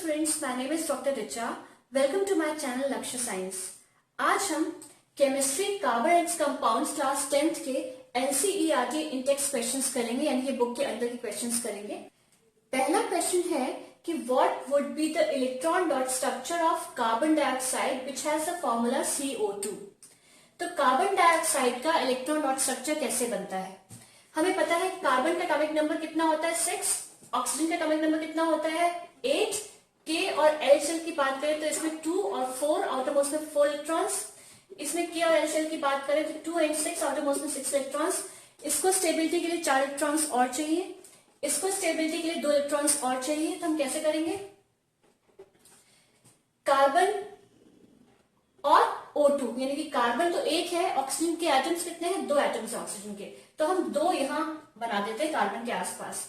friends, my name is Dr. Richa. Welcome to my channel लक्ष्य science. आज हम chemistry carbon and compounds class 10th के NCERT Intex questions करेंगे, यानी ये बुक के अंदर के क्वेश्चंस करेंगे। पहला क्वेश्चन है कि what would be the electron dot structure of carbon dioxide which has the formula CO2। तो कार्बन डाइऑक्साइड का इलेक्ट्रॉन डॉट स्ट्रक्चर कैसे बनता है? हमें पता है कार्बन का एटॉमिक नंबर कितना होता है 6, ऑक्सीजन का एटॉमिक नंबर कितना होता है 8, के और एल शेल की बात करें तो इसमें 2 और 4, आउटरमोस्ट में 4 इलेक्ट्रॉन्स। इसमें के और एल शेल की बात करें तो 2 एंड 6, आउटरमोस्ट में 6 इलेक्ट्रॉन्स। इसको स्टेबिलिटी के लिए 4 इलेक्ट्रॉन्स और चाहिए, इसको स्टेबिलिटी के लिए 2 इलेक्ट्रॉन्स और चाहिए। तो हम कैसे करेंगे? कार्बन और O2, यानी कि कार्बन तो एक है, ऑक्सीजन के एटम्स कितने हैं? 2 एटम्स है ऑक्सीजन के, तो हम 2 यहां बना देते हैं कार्बन के आसपास।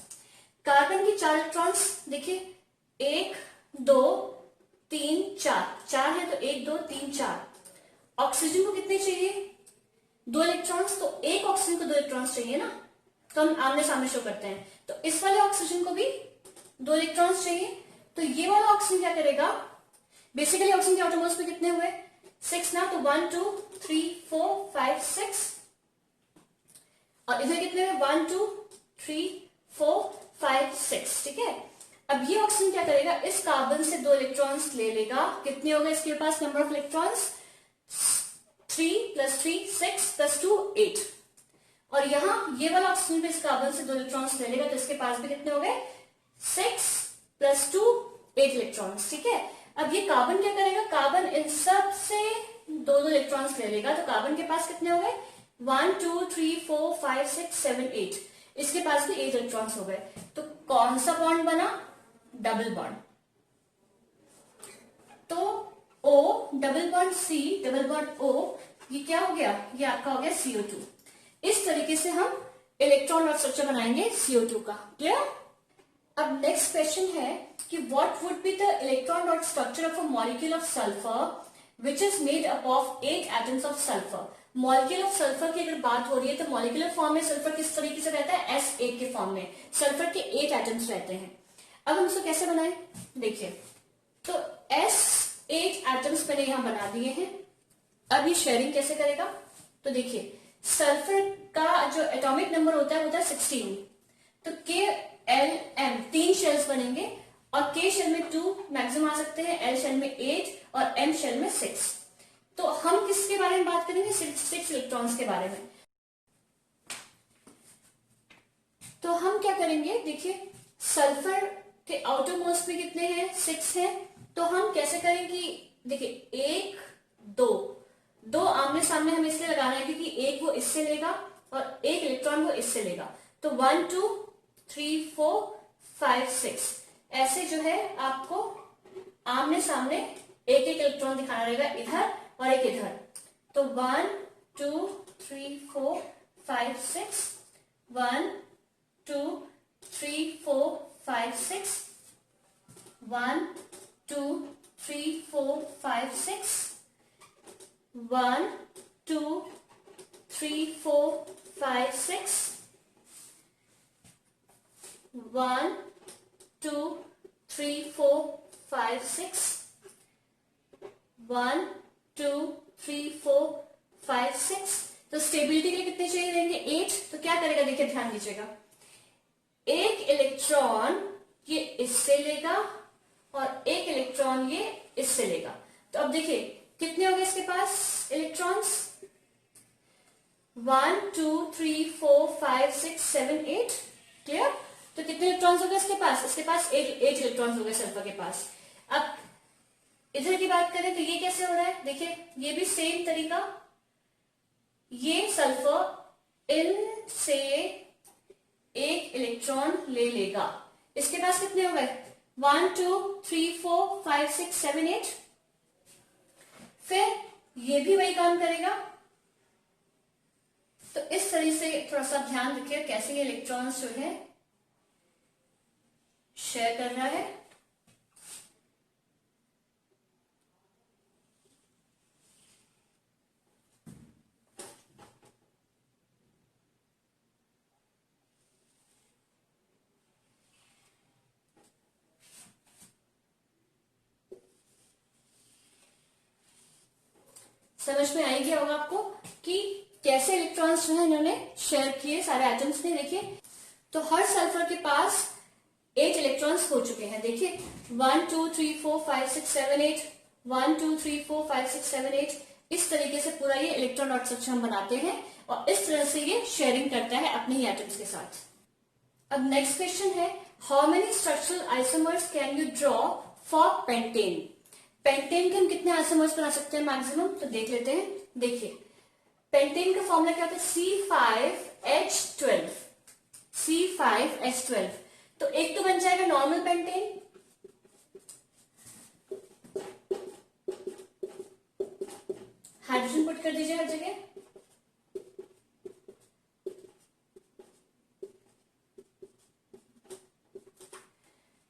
कार्बन की 4 इलेक्ट्रॉन्स देखिए, 1 2 3 4 है तो 1 2 3 4। ऑक्सीजन को कितने चाहिए? 2 इलेक्ट्रॉन्स, तो एक ऑक्सीजन को 2 इलेक्ट्रॉन्स चाहिए ना, तो हम आमने सामने शो करते हैं। तो इस वाले ऑक्सीजन को भी 2 इलेक्ट्रॉन्स चाहिए, तो ये वाला ऑक्सीजन क्या करेगा? बेसिकली ऑक्सीजन के आउटरमोस्ट में कितने हुए? 6 ना, तो 1 2 3 4 5 6, और इधर कितने हुए? 1 2 3 4 5 6। ठीक है, अब ये ऑक्सीजन क्या करेगा? इस कार्बन से 2 इलेक्ट्रॉन्स ले लेगा। कितने हो गए इसके पास नंबर ऑफ इलेक्ट्रॉन्स? 3 + 3 6 + 2 8। और यहां ये वाला ऑक्सीजन भी इस कार्बन से 2 इलेक्ट्रॉन्स ले लेगा, तो इसके पास भी कितने हो गए? 6 + 2 8 इलेक्ट्रॉन्स। ठीक है, अब ये कार्बन क्या करेगा? कार्बन इन सब से 2 इलेक्ट्रॉन्स ले लेगा, तो कार्बन के पास कितने हो गए? 1 2 3 4 5 6 7 8। इसके पास भी 8 इलेक्ट्रॉन्स हो गए। तो कौन सा बॉन्ड बना? Double bond. तो O double bond C double bond O, ये क्या हो गया? ये आपका हो गया CO2। इस तरीके से हम इलेक्ट्रॉन और स्ट्रक्चर बनाएंगे CO2 का। क्लियर? अब नेक्स्ट क्वेश्चन है कि what would be the electron dot structure of a molecule of sulphur which is made up of 8 atoms of sulphur. Molecule of sulphur की अगर बात हो रही है तो मॉलिक्यूलर फॉर्म में सल्फर किस तरीके से रहता है? S1 के फॉर्म में सल्फर के 8 एटम्स रहते हैं। अब हम इसको कैसे बनाएं? देखिए, तो S8 एटम्स मैंने यहां बना दिए हैं। अब ये शेयरिंग कैसे करेगा? तो देखिए, सल्फर का जो एटॉमिक नंबर होता है वो होता है 16, तो KLM 3 शेल्स बनेंगे, और K शेल में 2 मैक्सिमम आ सकते हैं, L शेल में 8 और M शेल में 6। तो हम किसके बारे में बात करेंगे? 6 इलेक्ट्रॉन्स के बारे में। तो हम क्या करेंगे? देखिए, सल्फर के आउटर मोस्ट में कितने हैं? 6 हैं। तो हम कैसे करेंगे? देखिए, 1 2 आमने सामने हमें इसलिए लगाना है क्योंकि एक वो इससे लेगा और एक इलेक्ट्रॉन वो इससे लेगा। तो 1 2 3 4 5 6 ऐसे जो है आपको आमने सामने एक एक इलेक्ट्रॉन दिखाना रहेगा, इधर और एक इधर। तो 1 2 3 4 5 6 1 2 3 4 5 6 1 2 3 4 5 6 1 2 3 4 5 6 1 2 3 4 5 6 1 2 3 4 5 6। तो स्टेबिलिटी के लिए कितने चाहिए रहेंगे? 8। तो क्या करेगा? देखिए, ध्यान दीजिएगा, एक इलेक्ट्रॉन ये इससे लेगा और एक इलेक्ट्रॉन ये इससे लेगा। तो अब देखिए कितने हो गए इसके पास इलेक्ट्रॉन्स? 1 2 3 4 5 6 7 8। क्लियर? तो कितने इलेक्ट्रॉन्स हो गए इसके पास? इसके पास 8 इलेक्ट्रॉन्स हो गए सल्फर के पास। अब इधर की बात करें तो ये कैसे हो रहा है? देखिए, ये भी सेम तरीका, ये सल्फर इनसे एक इलेक्ट्रॉन ले लेगा। इसके पास कितने हो गए? 1 2 3 4 5 6 7 8। फिर ये भी वही काम करेगा। तो इस तरीके से थोड़ा सा ध्यान रखिए कैसे ये इलेक्ट्रॉन्स जो है शेयर कर रहा है। समझ में आई गया होगा आपको कि कैसे इलेक्ट्रॉन्स जो है इन्होंने शेयर किए सारे एटम्स ने। देखिए तो हर सल्फर के पास 8 इलेक्ट्रॉन्स हो चुके हैं। देखिए 1 2 3 4 5 6 7 8, 1 2 3 4 5 6 7 8, इस तरीके से पूरा ये इलेक्ट्रॉन डॉट स्ट्रक्चर हम बनाते हैं और इस तरह से ये शेयरिंग करता है अपने ही एटम्स के साथ। अब नेक्स्ट क्वेश्चन है, how many structural isomers can you draw for pentane. Pentane के हम कितने आइसोमर्स बना सकते हैं मैक्सिमम, तो देख लेते हैं। देखिए पेंटेन का फॉर्मूला क्या होता है, C5H12, C5H12। तो एक तो बन जाएगा नॉर्मल पेंटेन, हाइड्रोजन पुट कर दीजिए हर जगह।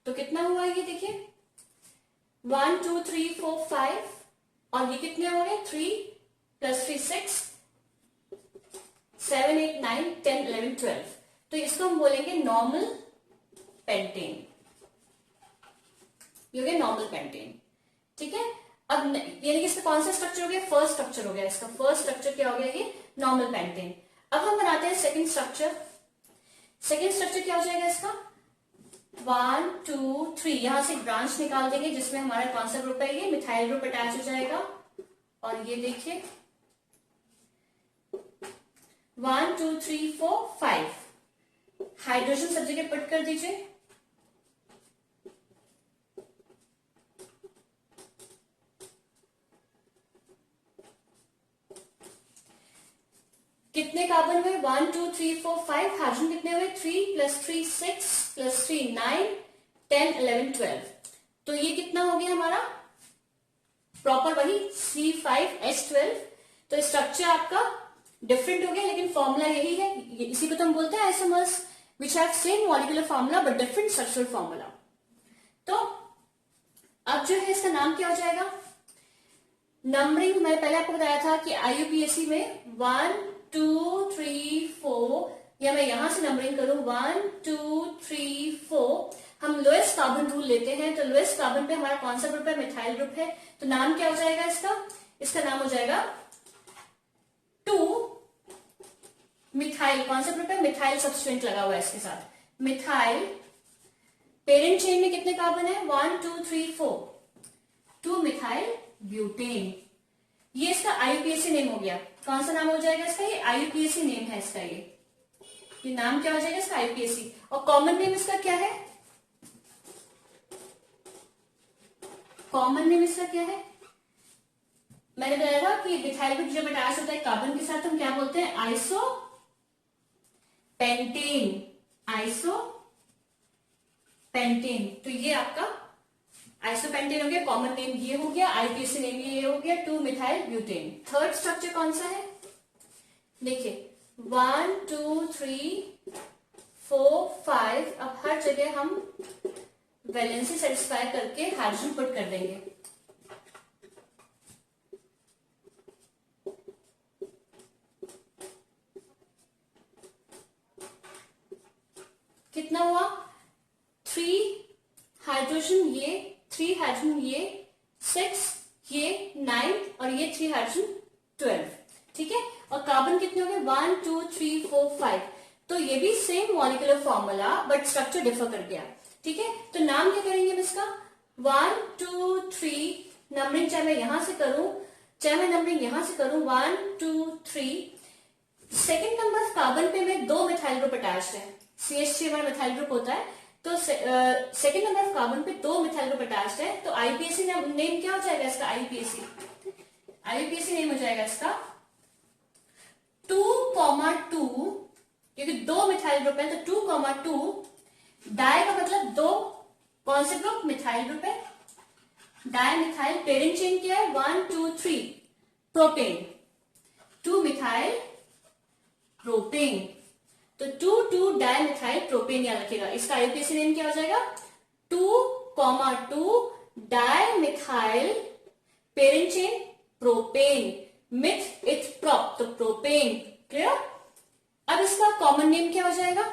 तो कितना हुआ ये देखिए 1 2 3 4 5, और ये कितने हो गए 3 + 3 6 7 8 9 10 11 12। तो इसको हम बोलेंगे नॉर्मल पेंटेन, ये हो गया नॉर्मल पेंटेन। ठीक है, अब यानी कि इसका कौन सा स्ट्रक्चर हो गया, फर्स्ट स्ट्रक्चर हो गया। इसका फर्स्ट स्ट्रक्चर क्या हो गया, ये नॉर्मल पेंटेन। अब हम बनाते हैं सेकंड स्ट्रक्चर। सेकंड स्ट्रक्चर क्या हो जाएगा इसका 1 2 3, यहां से ब्रांच निकाल देंगे जिसमें हमारा कौन सा ग्रुप है, ये मिथाइल ग्रुप अटैच हो जाएगा। और ये देखिए 1 2 3 4 5, हाइड्रोजन सब जगह पुट कर दीजिए। कितने कार्बन हुए 1 2 3 4 5, हाइड्रोजन कितने हुए 3 + 3 6 + 3 9 10 11 12। तो ये कितना हो गया हमारा प्रॉपर वही C5H12। तो स्ट्रक्चर आपका डिफरेंट हो गया लेकिन फॉर्मूला यही है, इसी को तो हम बोलते हैं isomers which have same molecular formula but different structural formula. तो अब जो है इसका नाम क्या हो जाएगा, नंबरिंग मैंने पहले आपको बताया था कि IUPAC में 1 2 3 4, या मैं यहां से नंबरिंग करूं 1 2 3 4, हम लोएस्ट कार्बन रूल लेते हैं। तो लोएस्ट कार्बन पे हमारा कौन सा ग्रुप है, मिथाइल ग्रुप है। तो नाम क्या हो जाएगा इसका, इसका नाम हो जाएगा 2 मिथाइल, कौन सा ग्रुप है, मिथाइल सब्सटेंट लगा हुआ है इसके साथ मिथाइल। पेरेंट चेन में कितने कार्बन है 1 2 3 4, 2 मिथाइल ब्यूटेन। ये इसका IUPAC नेम हो गया। कौन सा नाम हो जाएगा इसका, ये IUPAC नेम है इसका। ये नाम क्या हो जाएगा इसका IUPAC। और कॉमन नेम इसका क्या है, कॉमन नेम इसका क्या है, मैंने बताया था कि मिथाइल ग्रुप जब अटैच होता है कार्बन के साथ हम क्या बोलते हैं, आइसो पेंटेन, आइसो पेंटेन। तो ये आपका आइसोपेंटेन हो गया, कॉमन नेम ये हो गया, IUPAC नेम ये हो गया 2 मिथाइल ब्यूटेन। थर्ड स्ट्रक्चर कौन सा है, देखिए 1 2 3 4 5, अब हर जगह हम वैलेंसी सेटिस्फाई करके हाइड्रोजन पुट कर देंगे। कितना हुआ 3 हाइड्रोजन ये 3 हाइड्रोजन ये 6 ये 9 और ये 3 हाइड्रोजन 12। ठीक है, और कार्बन कितने हो गए 1 2 3 4 5। तो ये भी same molecular formula but structure differ कर गया। ठीक है, तो नाम क्या करेंगे हम इसका 1 2 3, नंबरिंग चाहे मैं यहां से करूं चाहे मैं नंबरिंग यहां से करूं 1 2 3। सेकेंड नंबर कार्बन पे में 2 मिथाइल ग्रुप अटैच है, CH3 हमारा मिथाइल ग्रुप होता है। तो सेकेंड नंबर ऑफ कार्बन पे 2 मिथाइल ग्रुप अटैच्ड है। तो IUPAC नेम क्या हो जाएगा इसका, IUPAC नेम हो जाएगा इसका 2,2, क्योंकि 2 मिथाइल ग्रुप है तो 2,2। डाई का मतलब 2, कौन से ग्रुप, मिथाइल ग्रुप है, डाई मिथाइल। पेरेंट चेन क्या है 1 2 3 प्रोपेन, 2 मिथाइल प्रोपेन। तो 2 डाई मिथाइल प्रोपेन याद रखिएगा। इसका IUPAC नेम क्या हो जाएगा 2,2 di methyl, parent chain propane, myth इथ प्रोप, तो प्रोपेन। क्लियर। अब इसका कॉमन नेम क्या हो जाएगा,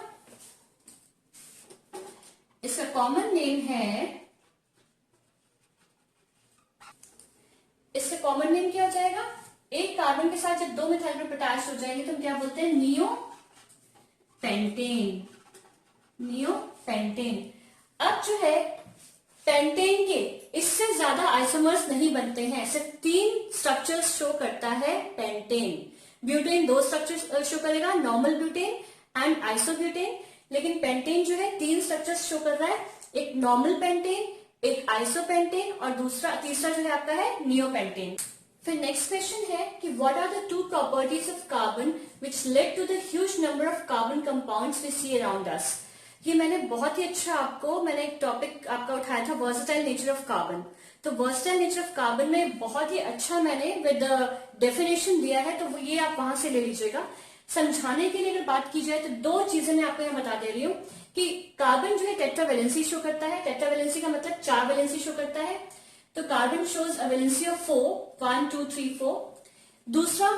इसका कॉमन नेम है, इसका कॉमन नेम क्या हो जाएगा कार्बन के साथ जब 2 मिथाइल ग्रुप अटैच हो जाएंगे तो हम क्या बोलते हैं, नियो पेंटेन, नियो पेंटेन। अब जो है पेंटेन के इससे ज्यादा आइसोमर्स नहीं बनते हैं, सिर्फ 3 स्ट्रक्चर्स शो करता है पेंटेन। ब्यूटेन 2 स्ट्रक्चर्स शो करेगा, नॉर्मल ब्यूटेन एंड आइसोब्यूटेन, लेकिन पेंटेन जो है 3 स्ट्रक्चर्स शो कर रहा है, एक नॉर्मल पेंटेन, एक आइसोपेंटेन और तीसरा जो है आपका है नियोपेंटेन। फिर नेक्स्ट क्वेश्चन है कि what are the 2 properties of carbon which lead to the huge number of carbon compounds we see around us. ये मैंने बहुत ही अच्छा मैंने एक टॉपिक आपका उठाया था, वर्सेटाइल नेचर ऑफ कार्बन। तो वर्सेटाइल नेचर ऑफ कार्बन में बहुत ही अच्छा मैंने विद डेफिनेशन दिया है, तो ये आप वहां से ले लीजिएगा। समझाने के लिए अगर बात की जाए तो 2 चीजें मैं आपको यहाँ बता दे रही हूँ कि कार्बन जो है टेट्रावैलेंसी शो करता है। टेट्रावैलेंसी का मतलब 4 वैलेंसी शो करता है। तो carbon shows a valency of 4, 1 2 3 4। दूसरा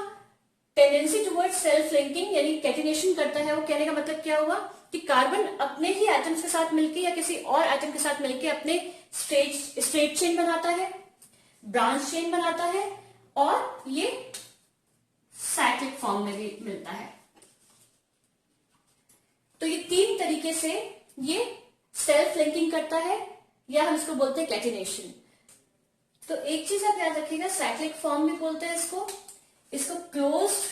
टेंडेंसी टुवर्ड्स सेल्फ लिंकिंग यानी कैटिनेशन करता है। वो कहने का मतलब क्या हुआ कि कार्बन अपने ही एटम्स के साथ मिलकर या किसी और एटम के साथ मिलकर अपने स्ट्रेट चेन बनाता है, ब्रांच चेन बनाता है और ये साइक्लिक फॉर्म में भी मिलता है। तो ये 3 तरीके से ये सेल्फ लिंकिंग करता है या हम इसको बोलते हैं कैटिनेशन। तो एक चीज आप याद रखिएगा, साइक्लिक फॉर्म भी बोलते हैं इसको क्लोज्ड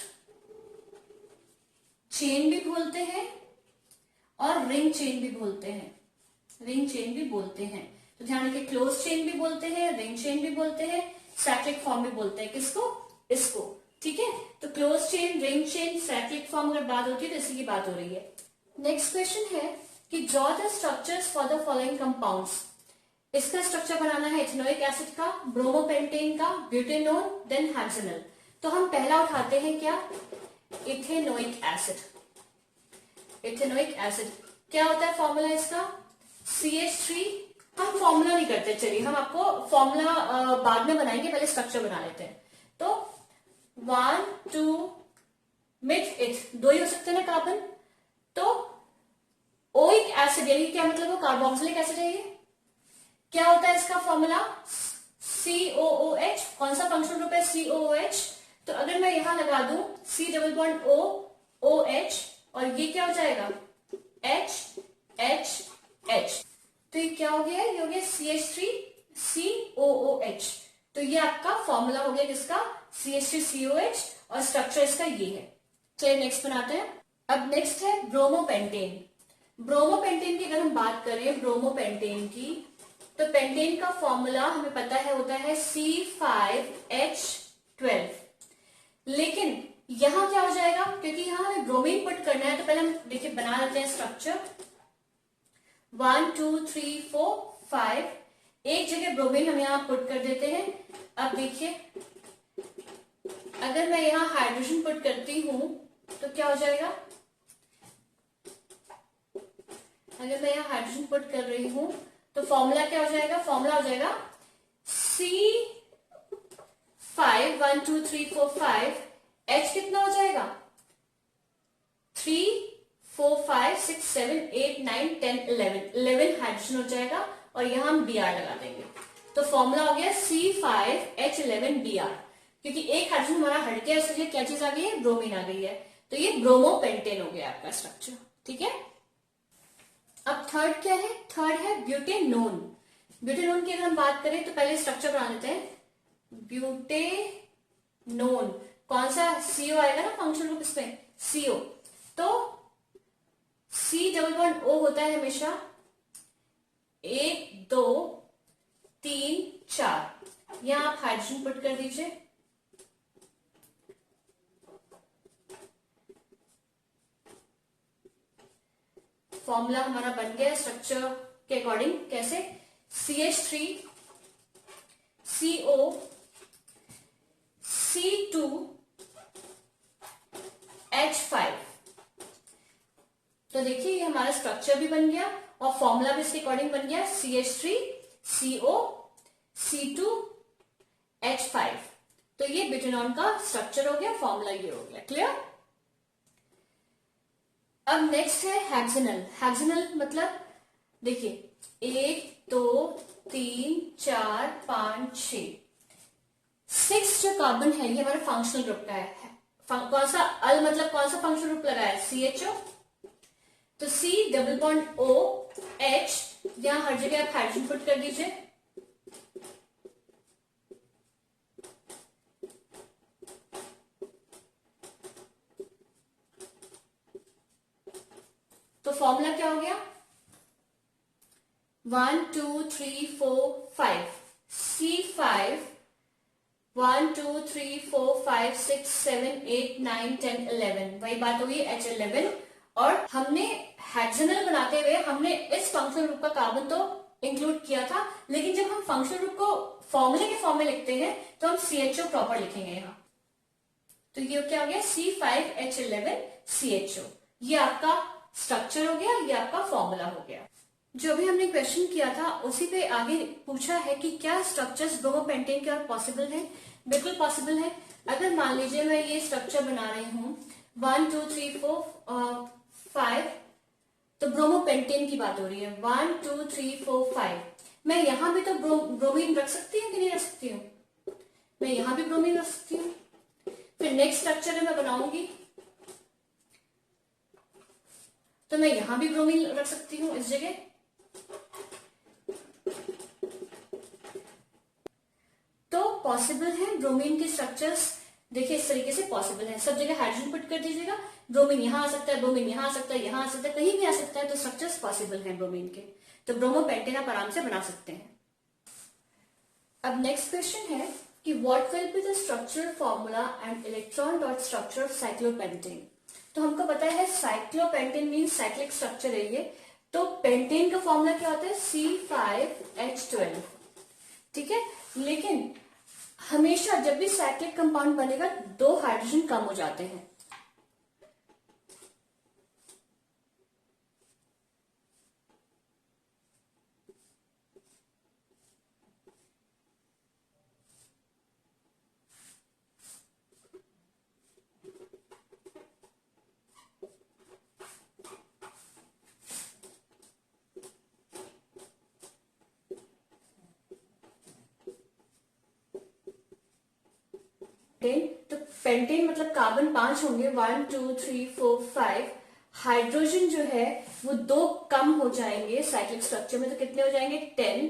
चेन भी बोलते हैं और रिंग चेन भी बोलते हैं, रिंग चेन भी बोलते हैं। तो ध्यान रखिए, क्लोज चेन भी बोलते हैं, रिंग चेन भी बोलते हैं, साइक्लिक फॉर्म भी बोलते हैं। किसको? इसको। ठीक है, तो close chain, ring chain, cyclic form अगर बात होती है तो इसी की बात हो रही है। नेक्स्ट क्वेश्चन है कि draw the structures for the following compounds. इसका स्ट्रक्चर बनाना है इथेनोइक एसिड का, ब्रोमोपेंटेन का, ब्यूटेनोन, देन हेक्सेनल। तो हम पहला उठाते हैं क्या, इथेनोइक एसिड। इथेनोइक एसिड क्या होता है फॉर्मूला इसका, CH3। हम फॉर्मूला नहीं करते, चलिए हम आपको फॉर्मूला बाद में बनाएंगे, पहले स्ट्रक्चर बना लेते हैं। तो 1 2 मिथ इथ, 2 ही हो सकते हैं ना कार्बन। तो ओइक एसिड यानी क्या मतलब, वो कार्बोक्सिलिक एसिड है। ये क्या होता है इसका फॉर्मूला, COOH। कौन सा फंक्शनल ग्रुप है, COOH। तो अगर मैं यहां लगा दूं C double bond O OH और ये क्या हो जाएगा, H। तो ये क्या हो गया, ये हो गया CH3 COOH। तो ये आपका फॉर्मूला हो गया किसका, CH3 COH और स्ट्रक्चर इसका ये है। चलिए नेक्स्ट बनाते हैं। अब नेक्स्ट है ब्रोमोपेंटेन। ब्रोमोपेंटेन की अगर हम बात करें, ब्रोमोपेंटेन की, तो पेंटेन का फॉर्मूला हमें पता है होता है C5H12। लेकिन यहां क्या हो जाएगा, क्योंकि यहां हमें ब्रोमीन पुट करना है, तो पहले हम देखिए बना लेते हैं स्ट्रक्चर। 1 2 3 4 5, एक जगह ब्रोमीन हम यहां पुट कर देते हैं। अब देखिए अगर मैं यहां हाइड्रोजन पुट करती हूं तो क्या हो जाएगा, अगर मैं यहां हाइड्रोजन पुट कर रही हूं तो फॉर्मूला क्या हो जाएगा, फॉर्मूला हो जाएगा C5 1 2 3 4 5, H कितना हो जाएगा, 3 4 5 6 7 8 9 10 11 हाइड्रोजन हो जाएगा और यहां हम Br लगा देंगे। तो फॉर्मूला हो गया C5H11Br, क्योंकि एक हाइड्रोजन हमारा हट गया, इसलिए क्या चीज आ गई है, ब्रोमीन आ गई है। तो ये ब्रोमोपेंटेन हो गया आपका स्ट्रक्चर। ठीक है, अब थर्ड क्या है, थर्ड है ब्यूटेनोन। ब्यूटेनोन की अगर हम बात करें तो पहले स्ट्रक्चर बना लेते हैं। ब्यूटेनोन कौन सा, CO आएगा ना फंक्शनल ग्रुप इसमें, CO। तो C डबल बॉन्ड O होता है हमेशा 1 2 3 4। यहां आप हाइड्रोजन पुट कर दीजिए। फॉर्मूला हमारा बन गया स्ट्रक्चर के अकॉर्डिंग। कैसे, CH3 CO C2 H5। तो देखिए ये हमारा स्ट्रक्चर भी बन गया और फॉर्मूला भी इसके अकॉर्डिंग बन गया, CH3 CO C2 H5। तो ये ब्यूटेनॉन का स्ट्रक्चर हो गया, फॉर्मूला ये हो गया। क्लियर। अब नेक्स्ट है हेक्सेनल। हेक्सेनल मतलब देखिए 1 2 3 4 5 6 6 जो कार्बन है ये हमारा फंक्शनल ग्रुप का है। कौन सा अल मतलब कौन सा फंक्शनल ग्रुप लगा है, CHO। तो C double bond O H, यहां हर जगह आप हाइड्रोजन पुट कर दीजिए। तो फॉर्मूला क्या हो गया, 1 2 3 4 5 C5 1 2 3 4 5 6 7 8 9 10 11, वही बात होगी H11। और हमने हेक्सानल बनाते हुए हमने इस फंक्शनल ग्रुप का कार्बन तो इंक्लूड किया था, लेकिन जब हम फंक्शनल ग्रुप को फॉर्मूले के फॉर्म में लिखते हैं तो हम CHO प्रॉपर लिखेंगे यहाँ। तो ये क्या हो गया, C5H11 CHO, ये आपका स्ट्रक्चर हो गया, ये आपका फॉर्मूला हो गया। जो भी हमने क्वेश्चन किया था उसी पे आगे पूछा है कि क्या स्ट्रक्चर्स ब्रोमोपेंटेन के और पॉसिबल है। बिल्कुल पॉसिबल है। अगर मान लीजिए मैं ये स्ट्रक्चर बना रही हूँ 1 2 3 4 5, तो ब्रोमोपेंटेन की बात हो रही है 1 2 3 4 5। मैं यहां भी तो ब्रोमीन रख सकती हूँ कि नहीं रख सकती हूँ, मैं यहां भी ब्रोमीन रख सकती हूँ। फिर नेक्स्ट स्ट्रक्चर मैं बनाऊंगी तो मैं यहां भी ब्रोमीन रख सकती हूँ इस जगह। तो पॉसिबल है ब्रोमीन के स्ट्रक्चर्स, देखिए इस तरीके से पॉसिबल है। सब जगह हाइड्रोजन पुट कर दीजिएगा, ब्रोमीन यहां आ सकता है, ब्रोमीन यहां आ सकता है, यहां आ सकता है, कहीं भी आ सकता है। तो स्ट्रक्चर्स पॉसिबल हैं ब्रोमीन के, तो ब्रोमोपेंटेन आप आराम से बना सकते हैं। अब नेक्स्ट क्वेश्चन है कि what will be the structural formula and electron dot structure of cyclopentane. तो हमको पता है साइक्लोपेंटेन मीन साइक्लिक स्ट्रक्चर है ये। तो पेंटेन का फॉर्मूला क्या होता है, C5H12, ठीक है। लेकिन हमेशा जब भी साइक्लिक कंपाउंड बनेगा 2 हाइड्रोजन कम हो जाते हैं। तो पेंटेन मतलब कार्बन 5 होंगे, 1 2 3 4 5। हाइड्रोजन जो है वो 2 कम हो जाएंगे साइक्लिक स्ट्रक्चर में, तो कितने हो जाएंगे 10।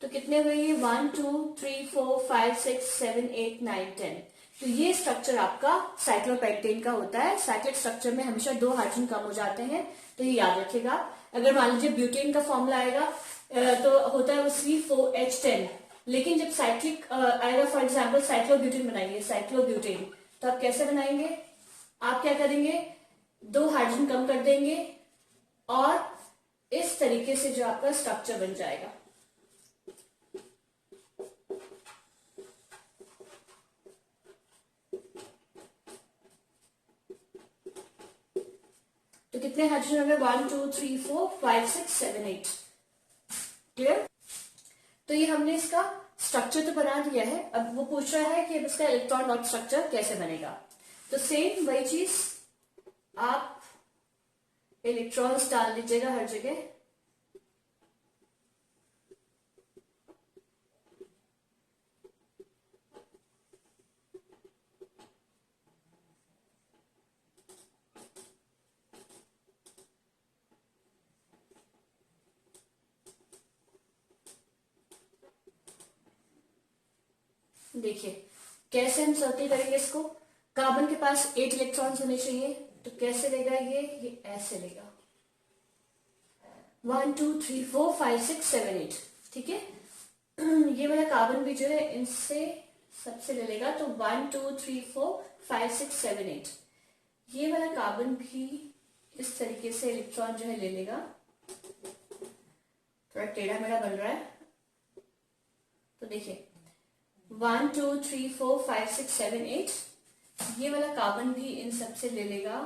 तो कितने हुए ये 1 2 3 4 5 6 7 8 9 10। तो ये स्ट्रक्चर आपका साइक्लोपेंटेन का होता है। साइक्लिक स्ट्रक्चर में हमेशा 2 हाइड्रोजन कम हो जाते हैं, तो ये याद रखिएगा। अगर मान लीजिए ब्यूटेन का फॉर्मूला आएगा तो होता है वो C4H10, लेकिन जब साइक्लिक आएगा, फॉर एग्जाम्पल साइक्लोब्यूटेन बनाएंगे, साइक्लोब्यूटेन, तो आप कैसे बनाएंगे, आप क्या करेंगे 2 हाइड्रोजन कम कर देंगे और इस तरीके से जो आपका स्ट्रक्चर बन जाएगा। तो कितने हाइड्रोजन हो गए, 1 2 3 4 5 6 7 8। क्लियर। तो ये हमने इसका स्ट्रक्चर तो बना दिया है। अब वो पूछ रहा है कि अब इसका इलेक्ट्रॉन डॉट स्ट्रक्चर कैसे बनेगा। तो सेम वही चीज, आप इलेक्ट्रॉन्स डाल दीजिएगा हर जगह। देखिए कैसे हम सर्किल करेंगे इसको। कार्बन के पास 8 इलेक्ट्रॉन्स होने चाहिए, तो कैसे लेगा ये ऐसे लेगा 1 2 3 4 5 6 7 8, ठीक है। ये वाला कार्बन भी जो है इनसे सबसे ले लेगा, तो 1 2 3 4 5 6 7 8। ये वाला कार्बन भी इस तरीके से इलेक्ट्रॉन जो है ले लेगा। थोड़ा टेढ़ा मेढ़ा बन रहा है, तो देखिए 1 2 3 4 5 6 7 8। ये वाला कार्बन भी इन सबसे ले लेगा,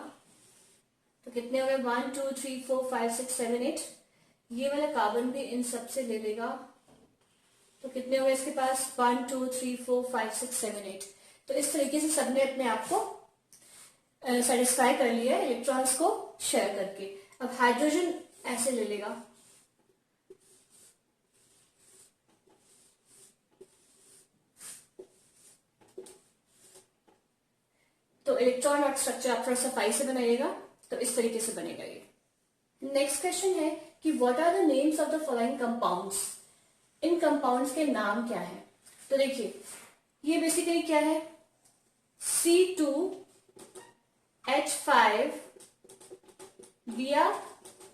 तो कितने हो गए 1 2 3 4 5 6 7 8। ये वाला कार्बन भी इन सबसे ले लेगा, तो कितने हो गए इसके पास 1 2 3 4 5 6 7 8। तो इस तरीके से सबने अपने आप को सेटिस्फाई कर लिया है इलेक्ट्रॉन्स को शेयर करके। अब हाइड्रोजन ऐसे ले लेगा, इलेक्ट्रॉन और स्ट्रक्चर आप थोड़ा सफाई से बनाइएगा, तो इस तरीके से बनेगा ये। नेक्स्ट क्वेश्चन है कि what are the names of the following compounds, इन कंपाउंड्स के नाम क्या है। तो देखिए ये बेसिकली क्या है, C2H5Br,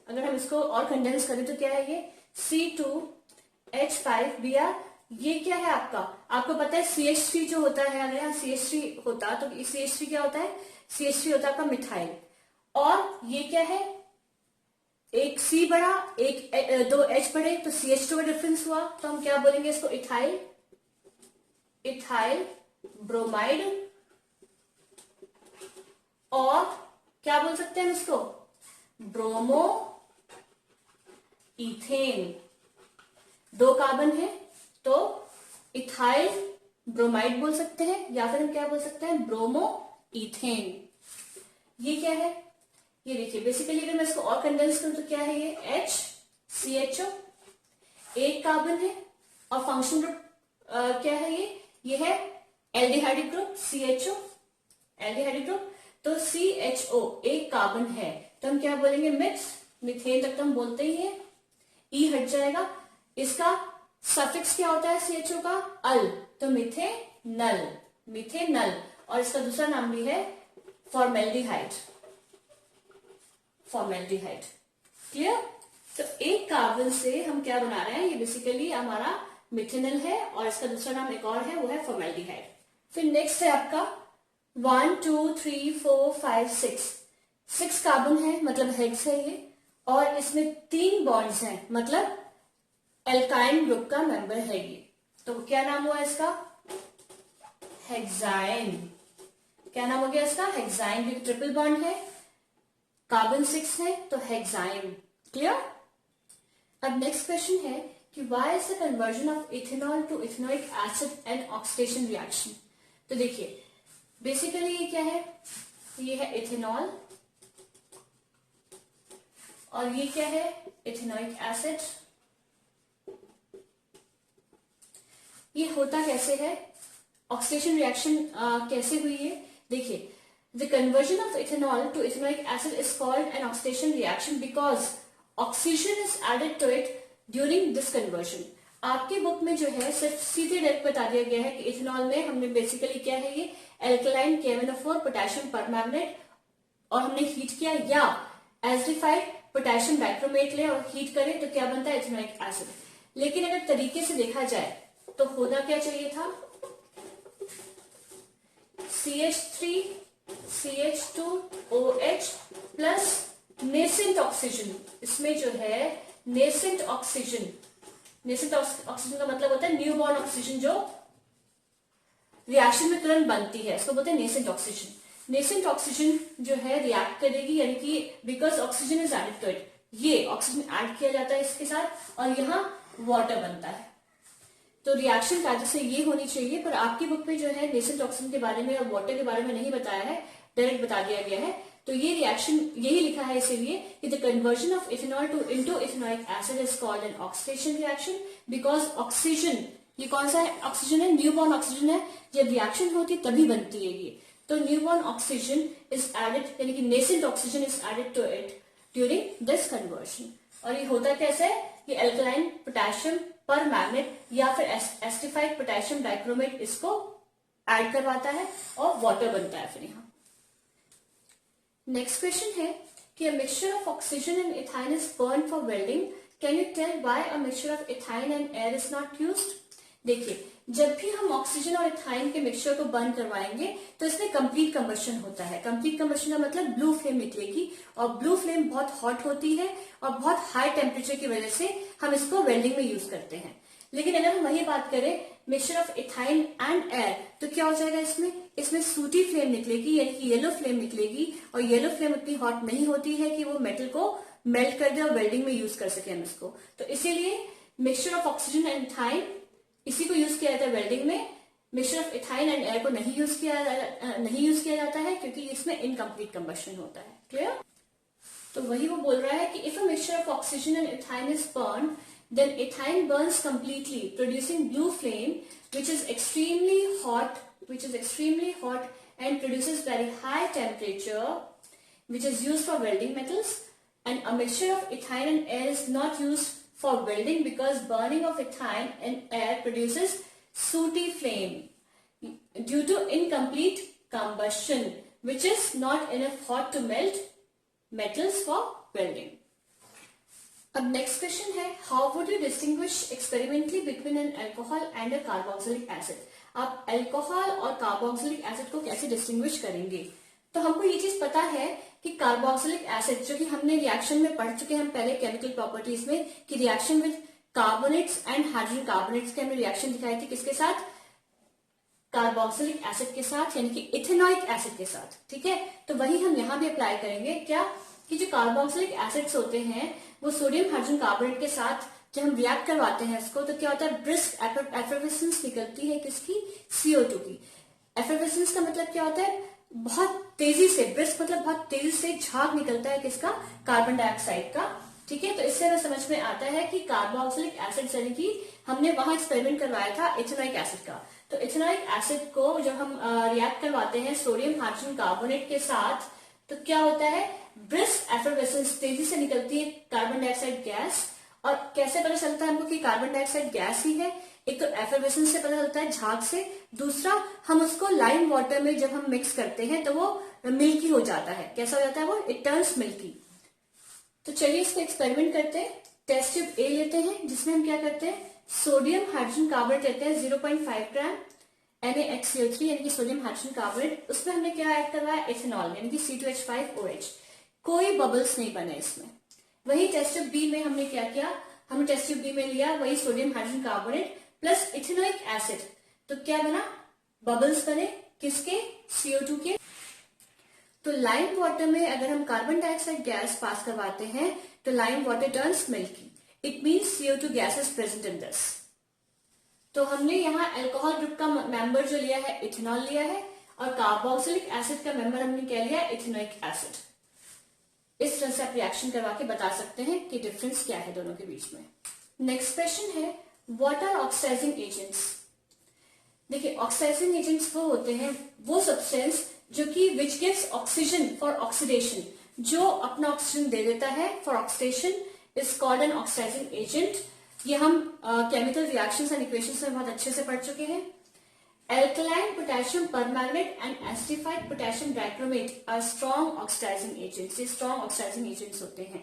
अगर हम इसको और कंडेंस करें तो क्या है ये C2H5Br। ये क्या है आपको पता है CH3 जो होता है, अगर यहाँ CH3 होता तो CH3 क्या होता है, CH3 होता है आपका मिथाइल, और ये क्या है, एक C बड़ा एक दो H बड़े, तो CH2 का डिफरेंस हुआ, तो हम क्या बोलेंगे इसको, इथाइल ब्रोमाइड, और क्या बोल सकते हैं इसको, ब्रोमो इथेन। दो कार्बन है तो इथाइल ब्रोमाइड बोल सकते हैं, या फिर हम क्या बोल सकते हैं, ब्रोमो इथेन। ये क्या है, ये देखिए बेसिकली अगर मैं इसको और कंडेंस करूं तो क्या है ये HCHO, एक कार्बन है, और फंक्शन ग्रुप क्या है ये है aldehyde group CHO, aldehyde group. तो CHO एक कार्बन है, तो हम क्या बोलेंगे, मिथेन तक तो हम बोलते ही है, ई हट जाएगा। इसका सफिक्स क्या होता है CHO का, अल, तो मिथेनल, और इसका दूसरा नाम भी है फॉर्मेल्डिहाइड। क्लियर। तो एक कार्बन से हम क्या बना रहे हैं, ये बेसिकली हमारा मिथेनल है, और इसका दूसरा नाम एक और है, वो है फॉर्मेल्डिहाइड। फिर नेक्स्ट है आपका 1 2 3 4 5 6 कार्बन है, मतलब हेक्स है ये, और इसमें 3 बॉन्ड्स हैं, मतलब एल्काइन ग्रुप का मेंबर है ये। तो क्या नाम हुआ इसका, हेक्साइन। क्या नाम हो गया इसका, हेक्साइन, भी ट्रिपल बॉन्ड है, कार्बन 6 है, तो हेक्साइन। क्लियर। अब नेक्स्ट क्वेश्चन है कि why is the conversion of ethanol to ethanoic acid and oxidation reaction. तो देखिए बेसिकली ये क्या है, ये है इथेनॉल, और ये क्या है, इथेनोइक एसिड। ये होता कैसे है, ऑक्सीडेशन रिएक्शन कैसे हुई है, देखिए the conversion of ethanol to ethanoic acid is called an oxidation reaction because oxygen is added to it during this conversion। आपके बुक में जो है सिर्फ सीधे डायरेक्ट बता दिया गया है कि इथेनॉल में हमने बेसिकली क्या है, ये एल्कलाइन KMnO4 पोटेशियम परमैंगनेट, और हमने हीट किया, या एसिडिफाइड पोटेशियम डाइक्रोमेट ले और हीट करें तो क्या बनता है, इथेनोइक एसिड। लेकिन अगर तरीके से देखा जाए तो होना क्या चाहिए था, CH3 CH2OH plus nascent oxygen. इसमें जो है नेसेंट ऑक्सीजन का मतलब होता है न्यू बॉर्न ऑक्सीजन, जो रिएक्शन में तुरंत बनती है, इसको बोलते हैं नेसेंट ऑक्सीजन। नेसेंट ऑक्सीजन जो है रिएक्ट करेगी, यानी कि because oxygen is added to it, ये ऑक्सीजन ऐड किया जाता है इसके साथ, और यहाँ वाटर बनता है। तो रिएक्शन का जैसे ये होनी चाहिए, पर आपकी बुक में जो है नेसेंट ऑक्सीजन के बारे में और वाटर के बारे में नहीं बताया है, डायरेक्ट बता दिया गया है। तो ये रिएक्शन यही लिखा है इसीलिए कि the conversion of ethanol to into ethanoic acid is called an oxidation reaction, because oxygen, ये कौन सा है, ऑक्सीजन है, न्यूबॉर्न ऑक्सीजन है, जब रिएक्शन होती है तभी बनती है ये। तो न्यूबॉर्न ऑक्सीजन इज एडेड, यानी कि nascent oxygen is added to it during this conversion. और ये होता कैसे है, कि एल्कलाइन पोटेशियम पर मैग्नेट या फिर एसिडिफाइड पोटेशियम डाइक्रोमेट इसको ऐड करवाता है और वाटर बनता है फिर यहाँ। नेक्स्ट क्वेश्चन है कि a mixture of oxygen and ethyne is burn for welding, can you tell why a mixture of ethyne and air is not used. देखिए जब भी हम ऑक्सीजन और इथाइन के मिक्सचर को बर्न करवाएंगे तो इसमें कंप्लीट कंबशन होता है। कंप्लीट कंबशन का मतलब ब्लू फ्लेम निकलेगी, और ब्लू फ्लेम बहुत हॉट होती है और बहुत हाई टेम्परेचर की वजह से हम इसको वेल्डिंग में यूज करते हैं। लेकिन अगर हम वही बात करें mixture of ethyne and air, तो क्या हो जाएगा, इसमें सूटी फ्लेम निकलेगी, यानी कि येलो फ्लेम निकलेगी, और येलो फ्लेम उतनी हॉट नहीं होती है कि वो मेटल को मेल्ट कर दे और वेल्डिंग में यूज कर सके हम इसको। तो इसीलिए mixture of oxygen and ethyne इसी को यूज किया जाता है वेल्डिंग में। Mixture of ethyne and air को नहीं यूज किया जाता है क्योंकि इसमें इनकम्प्लीट कंबशन होता है। क्लियर। तो वही वो बोल रहा है कि if a mixture of oxygen and ethyne is burn, then ethane burns completely, producing blue flame which is extremely hot and produces very high temperature, which is used for welding metals. And a mixture of ethine and air is not used for welding because burning of ethine and air produces sooty flame due to incomplete combustion, which is not enough hot to melt metals for welding. अब next question है, how would you distinguish experimentally between an alcohol and a carboxylic acid? आप alcohol और carboxylic acid को कैसे distinguish करेंगे? तो हमको ये चीज पता है कि कार्बोक्सिलिक एसिड, जो कि हमने रिएक्शन में पढ़ चुके हैं हम पहले केमिकल प्रॉपर्टीज में, कि reaction with carbonates and hydrogen carbonates के हमने रिएक्शन दिखाई थी किसके साथ? कार्बोक्सिलिक एसिड के साथ, यानी कि इथेनॉइक एसिड के साथ। ठीक है, तो वही हम यहाँ भी अप्लाई करेंगे। क्या कि जो कार्बोक्सिलिक एसिड्स होते हैं वो सोडियम हाइड्रोजन कार्बोनेट के साथ जब हम रिएक्ट करवाते हैं इसको, तो क्या होता है? ब्रिस्क एफरवेसेंस निकलती है किसकी? CO2 की। एफरवेसेंस का मतलब क्या होता है? बहुत तेजी से, ब्रिस्क मतलब बहुत तेजी से झाग निकलता है किसका? कार्बन डाइऑक्साइड का। ठीक है, तो इससे हमें समझ में आता है कि कार्बोक्सिलिक एसिड, यानी कि हमने वहां एक्सपेरिमेंट करवाया था इथेनॉइक एसिड का। तो इथेनॉइक एसिड को जब हम रिएक्ट करवाते हैं सोडियम हाइड्रोजन कार्बोनेट के साथ, तो क्या होता है? ब्रिस्क एफरवेसेंस, तेजी से निकलती है कार्बन डाइऑक्साइड गैस। और कैसे पता चलता है हमको कि कार्बन डाइऑक्साइड गैस ही है? एक तो एफरवेसेंस से पता चलता है, झाग से। दूसरा, हम उसको लाइम वाटर में जब हम मिक्स करते हैं तो वो मिल्की हो जाता है। कैसा हो जाता है वो? It turns milky. तो चलिए इसको एक्सपेरिमेंट करते हैं। टेस्ट ट्यूब ए लेते हैं जिसमें हम क्या करते हैं? सोडियम हाइड्रोजन कार्बोनेट लेते हैं 0.5 ग्राम NaHCl3, यानी कि सोडियम हाइड्रोजन कार्बोनेट। उसमें हमने क्या ऐड करवाया? इथेनॉल, यानी कि C2H5OH। कोई बबल्स नहीं बने इसमें। वही टेस्ट ट्यूब बी में हमने क्या किया? हमने टेस्ट ट्यूब बी में लिया वही sodium hydrogen carbonate plus ethanoic acid. तो क्या बना? बबल्स बने किसके? CO2 के। तो लाइम वाटर में अगर हम कार्बन डाइऑक्साइड गैस पास करवाते हैं तो lime water turns milky. It means CO2 gas is present in this. तो हमने यहाँ अल्कोहल ग्रुप का मेंबर जो लिया है इथेनॉल लिया है, और कार्बोक्सिलिक एसिड का मेंबर हमने क्या लिया? Ethanoic acid. इस तरह से आप रिएक्शन करवा के बता सकते हैं कि डिफरेंस क्या है दोनों के बीच में। नेक्स्ट क्वेश्चन है, व्हाट आर ऑक्सीडाइजिंग एजेंट्स? देखिए, ऑक्सीडाइजिंग एजेंट्स वो होते हैं, वो सब्सटेंस जो कि which gives oxygen for oxidation, जो अपना ऑक्सीजन दे देता है for oxidation, is called an oxidising agent. ये हम केमिकल रिएक्शंस एंड इक्वेशंस में बहुत अच्छे से पढ़ चुके हैं। Alkaline potassium permanganate and acidified potassium dichromate are strong oxidizing agents। ये strong oxidizing agents होते हैं।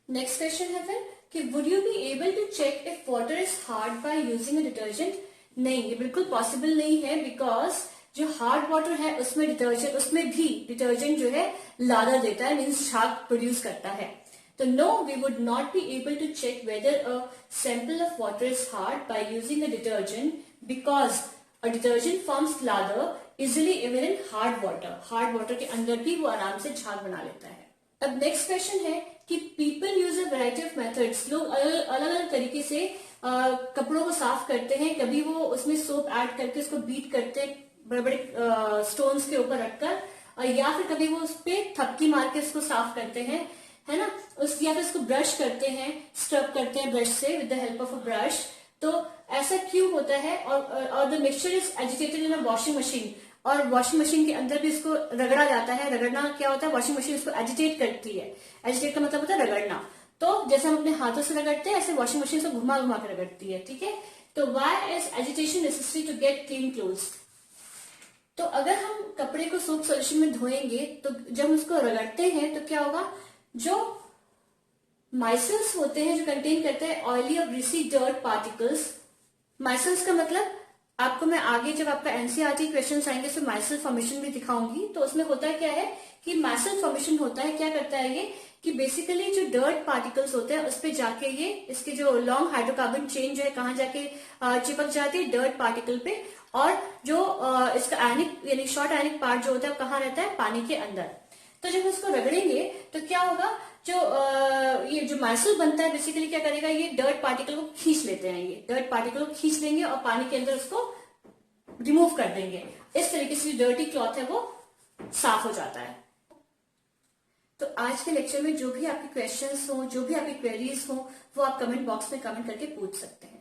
Next question है फिर कि would you be able to check if water is hard by using a detergent? नहीं, ये बिल्कुल पॉसिबल नहीं है, बिकॉज जो हार्ड वाटर है उसमें भी डिटर्जेंट जो है लादर देता है, मीन्स झाग प्रोड्यूस करता है। तो no, we would not be able to check whether a sample of water is hard by using a detergent, because A detergent forms lather easily even in hard water। Hard water के अंदर भी वो आराम से झाग बना लेता है। अब नेक्स्ट क्वेश्चन है कि people use a variety of methods. लोग अलग अलग तरीके से कपड़ों को साफ करते हैं। कभी वो उसमें सोप ऐड करके उसको बीट करते हैं बड़े बड़े स्टोन्स के ऊपर रखकर, या फिर कभी वो उस पर थपकी मार के उसको साफ करते हैं, है ना। या फिर उसको ब्रश करते हैं, स्क्रब करते हैं ब्रश से with the help of a brush. तो ऐसा क्यों होता है? और the mixture is agitated in a washing machine, और वॉशिंग मशीन के अंदर भी इसको रगड़ा जाता है। रगड़ना क्या होता है? वॉशिंग मशीन इसको एजिटेट करती है। एजिटेट का मतलब होता है रगड़ना। तो जैसे हम अपने हाथों से रगड़ते हैं, ऐसे वॉशिंग मशीन से घुमा घुमा कर रगड़ती है। ठीक है, तो why is agitation necessary to get clean clothes? तो अगर हम कपड़े को सोप सॉल्यूशन में धोएंगे तो जब उसको रगड़ते हैं तो क्या होगा? जो माइसेल्स होते हैं जो कंटेन करते हैं ऑयली और ग्रीसी डर्ट पार्टिकल्स। माइसेल्स का मतलब आपको मैं आगे जब आपका एनसीईआरटी क्वेश्चंस आएंगे तो माइसेल फॉर्मेशन भी दिखाऊंगी। तो उसमें होता क्या है कि माइसेल फॉर्मेशन होता है, क्या करता है ये कि बेसिकली जो डर्ट पार्टिकल्स होते हैं उस पे जाके ये इसके जो लॉन्ग हाइड्रोकार्बन चेन जो है कहाँ जाके चिपक जाती है? डर्ट पार्टिकल पे। और जो इसका आयनिक यानी शॉर्ट आयनिक पार्ट जो होता है कहाँ रहता है? पानी के अंदर। तो जब उसको रगड़ेंगे तो क्या होगा? ये जो माइसेल बनता है बेसिकली क्या करेगा? ये डर्ट पार्टिकल को खींच लेते हैं। ये डर्ट पार्टिकल को खींच लेंगे और पानी के अंदर उसको रिमूव कर देंगे। इस तरीके से जो डर्टी क्लॉथ है वो साफ हो जाता है। तो आज के लेक्चर में जो भी आपके क्वेश्चंस हो, जो भी आपकी क्वेरीज हो, वो आप कमेंट बॉक्स में कमेंट करके पूछ सकते हैं।